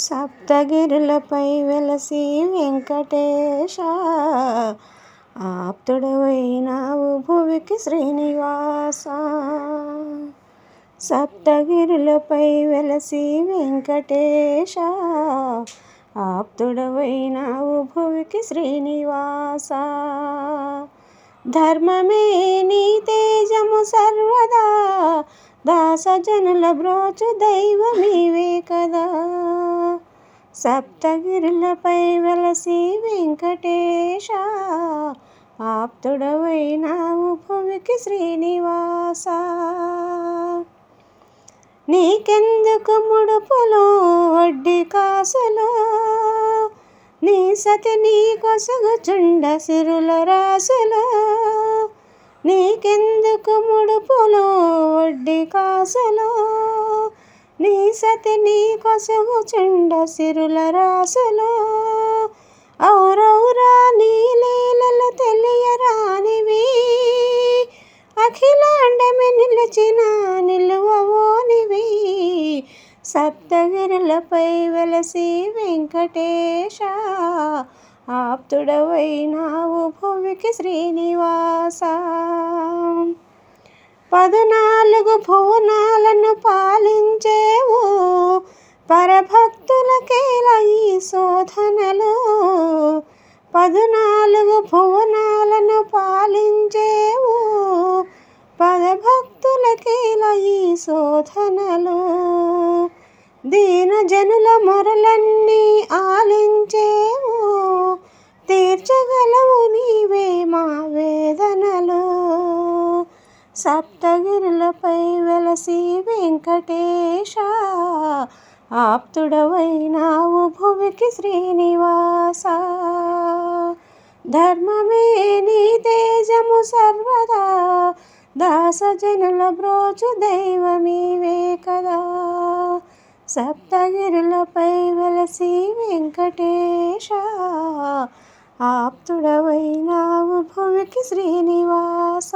సప్తగిరులపై వెలసి వెంకటేశ, ఆప్తుడవైనావు భువికి శ్రీనివాస. సప్తగిరులపై వెలసి వెంకటేశ, ఆప్తుడవైనావు భువికి శ్రీనివాస. ధర్మమే నీ తేజము సర్వదా, దాసజనుల బ్రోచు దైవమీవే కదా. సప్తగిరులపై వెలసి వెంకటేశ, ఆప్తుడవైనావు భువికి శ్రీనివాస. నీకెందుకు ముడుపులు వడ్డీ కాసులు, నీ సతి నీ కొసగుచుండ సిరుల రాసులు. నీకెందుకు ముడుపులు వడ్డీ కాసులు, నీ సతి నీ కొసగుచుండ సిరుల రాసులు. ఔరౌరా నీ లీలలు తెలియరానివి, అఖిలాండమి నిలిచిన నిలువవోనివి. సప్తగిరులపై వెలసి వెంకటేశ, ఆప్తుడవైనావు భువికి శ్రీనివాస. 14 భువనాలను పాలించేవు, పరభక్తులకేలా ఈ శోధనలు. 14 భువనాలను పాలించేవు, పరభక్తులకేలా ఈ శోధనలు. దీనజనుల మొరలన్నీ ఆలించేవు, తీర్చగలవు నీవే మా వేదనలు. సప్తగిరులపై వెలసి వెంకటేశ, ఆప్తుడవైనావు భువికి శ్రీనివాస. ధర్మమే నీ తేజము సర్వదా, దాసజనుల బ్రోచు దైవమీవే కదా. సప్తగిరులపై వెలసి వెంకటేశ, ఆప్తుడవైనావు భువికి శ్రీనివాస.